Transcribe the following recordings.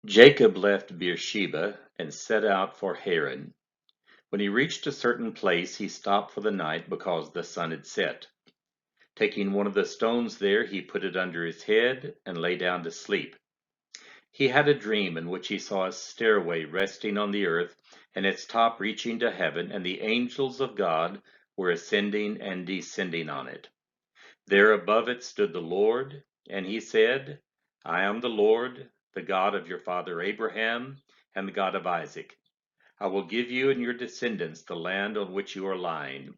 Jacob left Beersheba and set out for Haran. When he reached a certain place, he stopped for the night because the sun had set. Taking one of the stones there, he put it under his head and lay down to sleep. He had a dream in which he saw a stairway resting on the earth and its top reaching to heaven, and the angels of God were ascending and descending on it. There above it stood the Lord, and he said, I am the Lord, the God of your father Abraham, and the God of Isaac. I will give you and your descendants the land on which you are lying.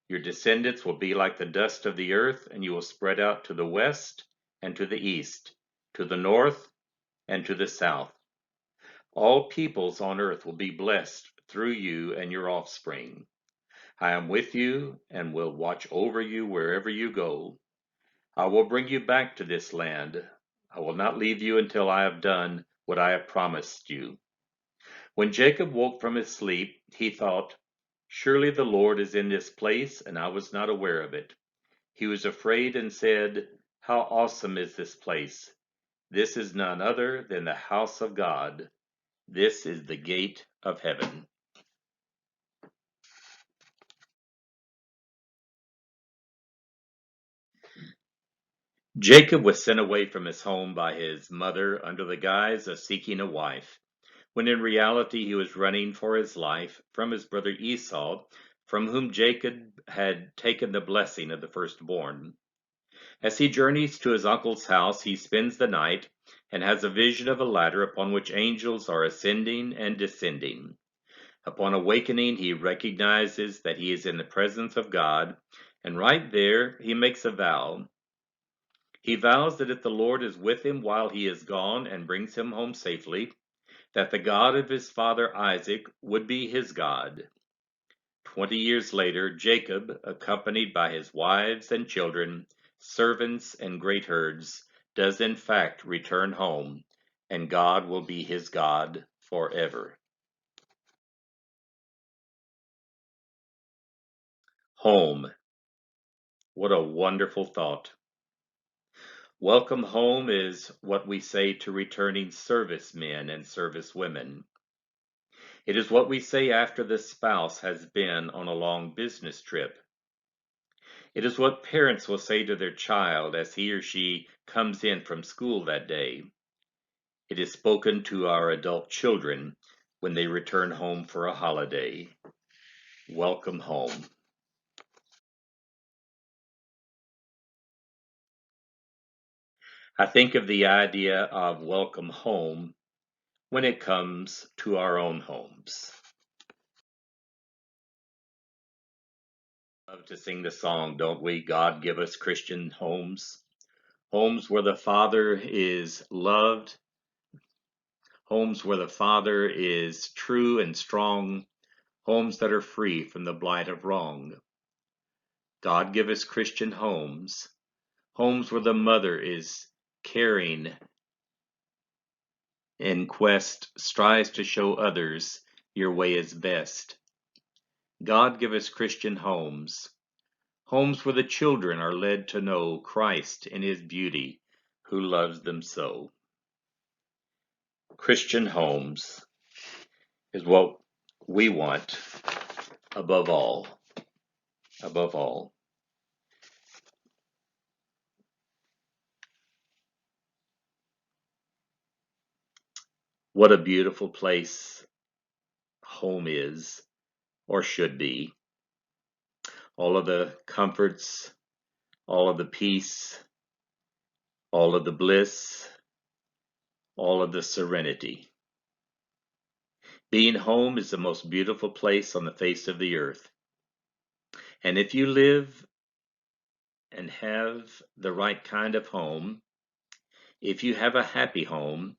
Your descendants will be like the dust of the earth, and you will spread out to the west and to the east, to the north and to the south. All peoples on earth will be blessed through you and your offspring. I am with you and will watch over you wherever you go. I will bring you back to this land. I will not leave you until I have done what I have promised you. When Jacob woke from his sleep, he thought, surely the Lord is in this place, and I was not aware of it. He was afraid and said, how awesome is this place! This is none other than the house of God. This is the gate of heaven. Jacob was sent away from his home by his mother under the guise of seeking a wife, when in reality he was running for his life from his brother Esau, from whom Jacob had taken the blessing of the firstborn. As he journeys to his uncle's house, he spends the night and has a vision of a ladder upon which angels are ascending and descending. Upon awakening, he recognizes that he is in the presence of God, and right there he makes a vow. He vows that if the Lord is with him while he is gone and brings him home safely, that the God of his father Isaac would be his God. 20 years later, Jacob, accompanied by his wives and children, servants and great herds, does in fact return home, and God will be his God forever. Home. What a wonderful thought. Welcome home is what we say to returning servicemen and servicewomen. It is what we say after the spouse has been on a long business trip. It is what parents will say to their child as he or she comes in from school that day. It is spoken to our adult children when they return home for a holiday. Welcome home. I think of the idea of welcome home when it comes to our own homes. Love to sing the song, don't we? God give us Christian homes. Homes where the Father is loved. Homes where the Father is true and strong. Homes that are free from the blight of wrong. God give us Christian homes. Homes where the mother is caring and quest strives to show others your way is best. God give us Christian homes. Homes where the children are led to know Christ in his beauty, who loves them so. Christian homes is what we want above all. Above all. What a beautiful place home is, or should be. All of the comforts, all of the peace, all of the bliss, all of the serenity. Being home is the most beautiful place on the face of the earth. And if you live and have the right kind of home, if you have a happy home,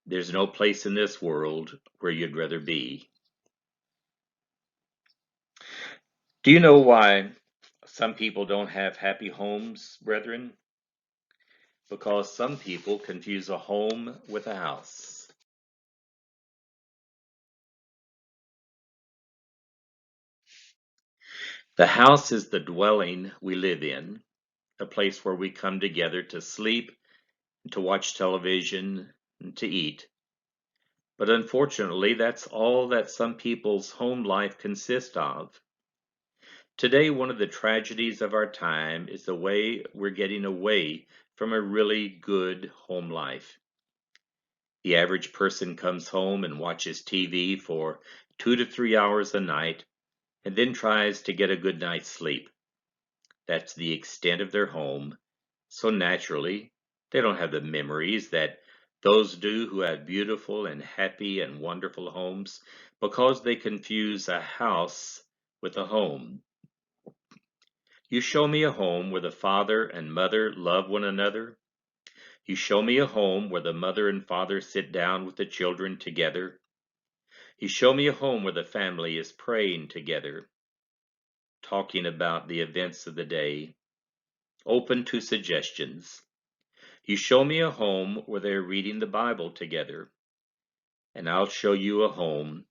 there's no place in this world where you'd rather be. Do you know why some people don't have happy homes, brethren? Because some people confuse a home with a house. The house is the dwelling we live in, a place where we come together to sleep, to watch television, and to eat. But unfortunately, that's all that some people's home life consists of. Today, one of the tragedies of our time is the way we're getting away from a really good home life. The average person comes home and watches TV for 2 to 3 hours a night and then tries to get a good night's sleep. That's the extent of their home. So naturally, they don't have the memories that those do who have beautiful and happy and wonderful homes because they confuse a house with a home. You show me a home where the father and mother love one another. You show me a home where the mother and father sit down with the children together. You show me a home where the family is praying together, talking about the events of the day, open to suggestions. You show me a home where they're reading the Bible together, and I'll show you a home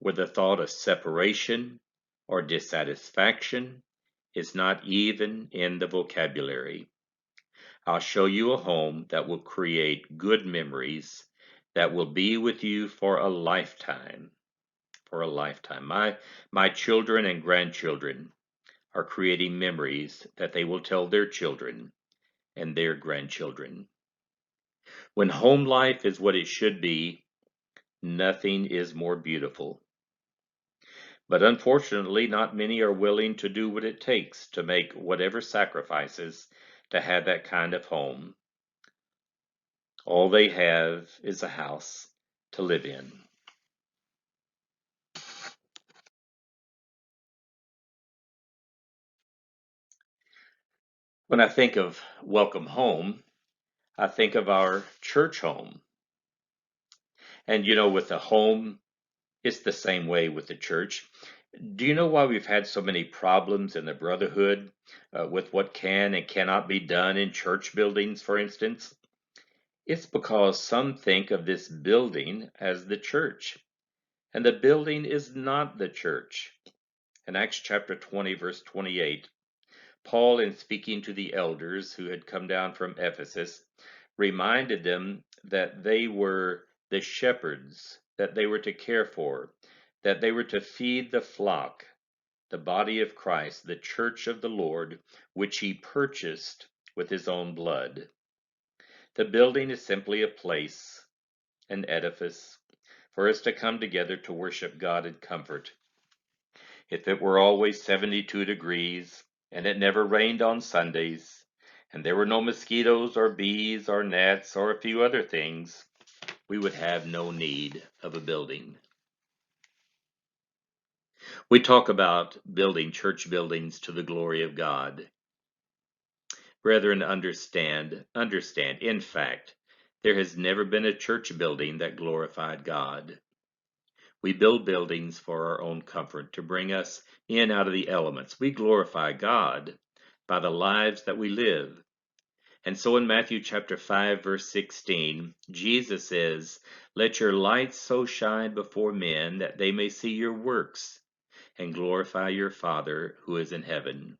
where the thought of separation or dissatisfaction is not even in the vocabulary. I'll show you a home that will create good memories that will be with you for a lifetime. For a lifetime. My children and grandchildren are creating memories that they will tell their children and their grandchildren. When home life is what it should be, nothing is more beautiful. But unfortunately, not many are willing to do what it takes to make whatever sacrifices to have that kind of home. All they have is a house to live in. When I think of welcome home, I think of our church home. And with the home, it's the same way with the church. Do you know why we've had so many problems in the brotherhood with what can and cannot be done in church buildings, for instance? It's because some think of this building as the church, and the building is not the church. In Acts chapter 20, verse 28, Paul, in speaking to the elders who had come down from Ephesus, reminded them that they were the shepherds, that they were to care for, that they were to feed the flock, the body of Christ, the church of the Lord, which he purchased with his own blood. The building is simply a place, an edifice, for us to come together to worship God in comfort. If it were always 72 degrees, and it never rained on Sundays, and there were no mosquitoes or bees or gnats or a few other things, we would have no need of a building. We talk about building church buildings to the glory of God. Brethren, understand, in fact, there has never been a church building that glorified God. We build buildings for our own comfort, to bring us in out of the elements. We glorify God by the lives that we live. And so in Matthew chapter 5, verse 16, Jesus says, "Let your light so shine before men that they may see your works and glorify your Father who is in heaven."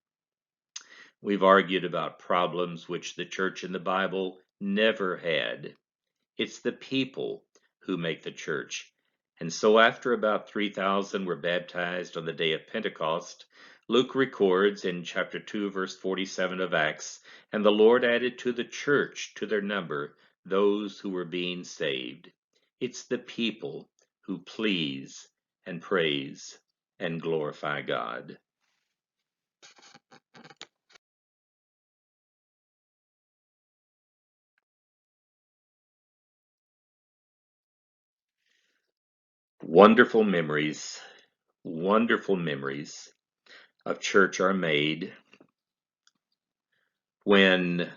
We've argued about problems which the church in the Bible never had. It's the people who make the church. And so after about 3,000 were baptized on the day of Pentecost, Luke records in chapter 2, verse 47 of Acts, "And the Lord added to the church, to their number, those who were being saved." It's the people who please and praise and glorify God. Wonderful memories, wonderful memories of church are made when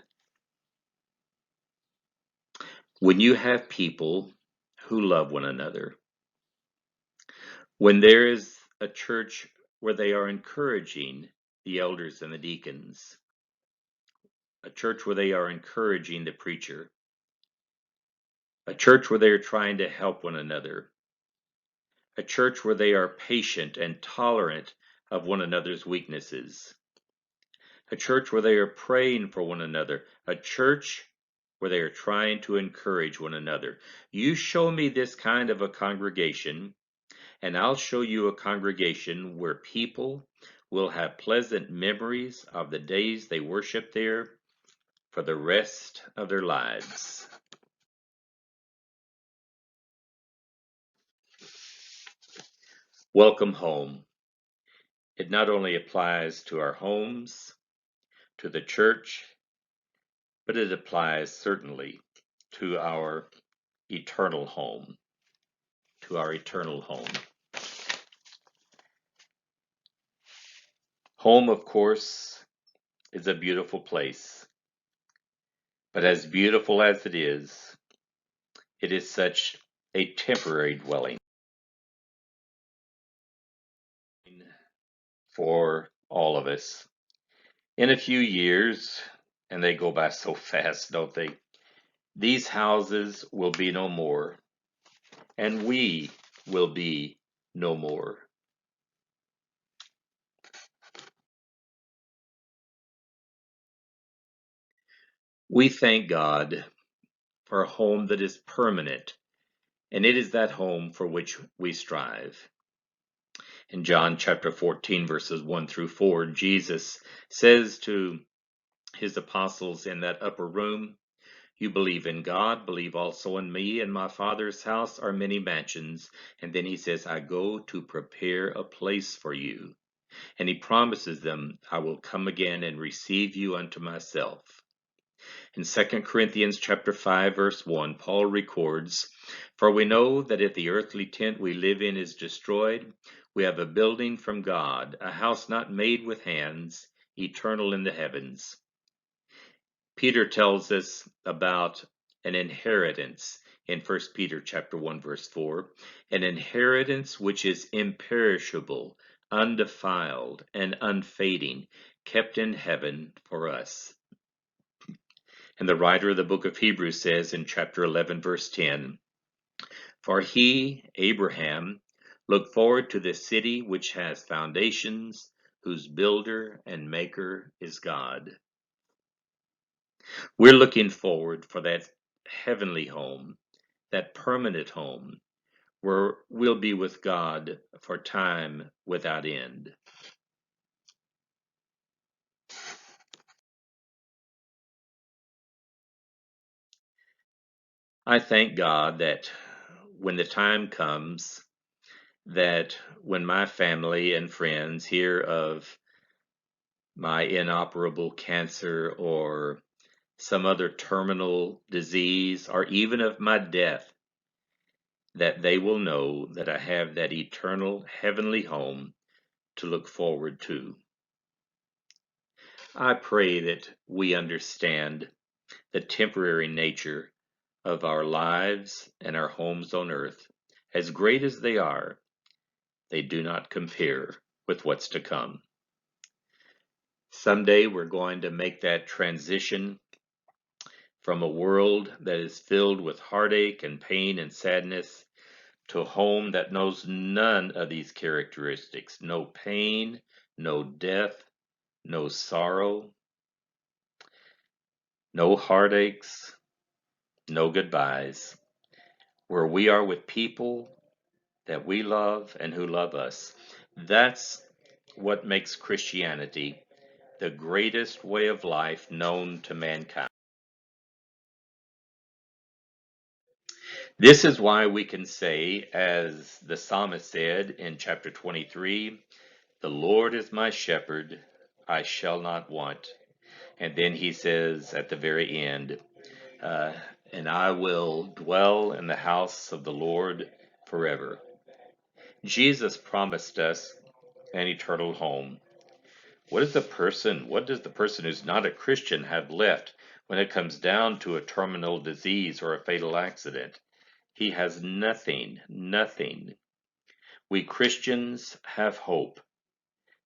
you have people who love one another, when there is a church where they are encouraging the elders and the deacons, a church where they are encouraging the preacher, a church where they are trying to help one another, a church where they are patient and tolerant of one another's weaknesses, a church where they are praying for one another, a church where they are trying to encourage one another. You show me this kind of a congregation, and I'll show you a congregation where people will have pleasant memories of the days they worship there for the rest of their lives. Welcome home. It not only applies to our homes, to the church, but it applies certainly to our eternal home. To our eternal home. Home, of course, is a beautiful place. But as beautiful as it is such a temporary dwelling for all of us. In a few years, and they go by so fast, don't they? These houses will be no more, and we will be no more. We thank God for a home that is permanent, and it is that home for which we strive. In John chapter 14, verses 1 through 4, Jesus says to his apostles in that upper room, "You believe in God, believe also in me. In my Father's house are many mansions." And then he says, "I go to prepare a place for you." And he promises them, "I will come again and receive you unto myself." In 2 Corinthians chapter 5, verse 1, Paul records, "For we know that if the earthly tent we live in is destroyed, we have a building from God, a house not made with hands, eternal in the heavens." Peter tells us about an inheritance in 1 Peter chapter 1, verse 4, an inheritance which is imperishable, undefiled, and unfading, kept in heaven for us. And the writer of the book of Hebrews says in chapter 11, verse 10, "For he, Abraham, looked forward to the city which has foundations, whose builder and maker is God." We're looking forward for that heavenly home, that permanent home, where we'll be with God for time without end. I thank God that when the time comes, that when my family and friends hear of my inoperable cancer or some other terminal disease or even of my death, that they will know that I have that eternal heavenly home to look forward to. I pray that we understand the temporary nature of our lives and our homes on earth. As great as they are, they do not compare with what's to come. Someday we're going to make that transition from a world that is filled with heartache and pain and sadness to a home that knows none of these characteristics. No pain, no death, no sorrow, no heartaches, no goodbyes, where we are with people that we love and who love us. That's what makes Christianity the greatest way of life known to mankind. This is why we can say, as the psalmist said in chapter 23, "The Lord is my shepherd, I shall not want." And then he says at the very end, uh, "And I will dwell in the house of the Lord forever." Jesus promised us an eternal home. What does the person who's not a Christian have left when it comes down to a terminal disease or a fatal accident? He has nothing, nothing. We Christians have hope.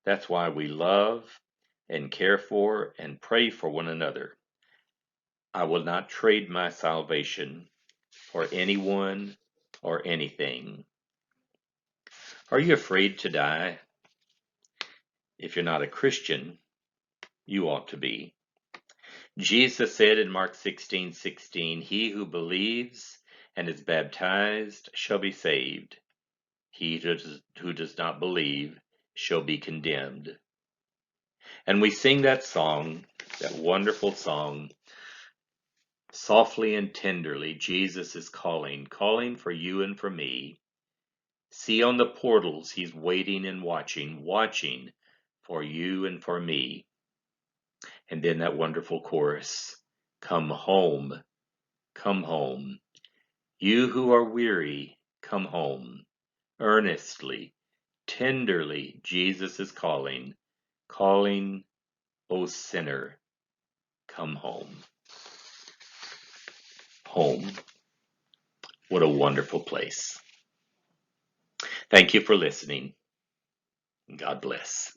That's why we love and care for and pray for one another. I will not trade my salvation for anyone or anything. Are you afraid to die? If you're not a Christian, you ought to be. Jesus said in Mark 16:16, "He who believes and is baptized shall be saved. He who does not believe shall be condemned." And we sing that song, that wonderful song, softly and tenderly. Jesus is calling, calling for you and for me. See on the portals, he's waiting and watching, watching for you and for me. And then that wonderful chorus, come home, come home. You who are weary, come home. Earnestly, tenderly, Jesus is calling, calling, O sinner, come home. Home. What a wonderful place. Thank you for listening. God bless.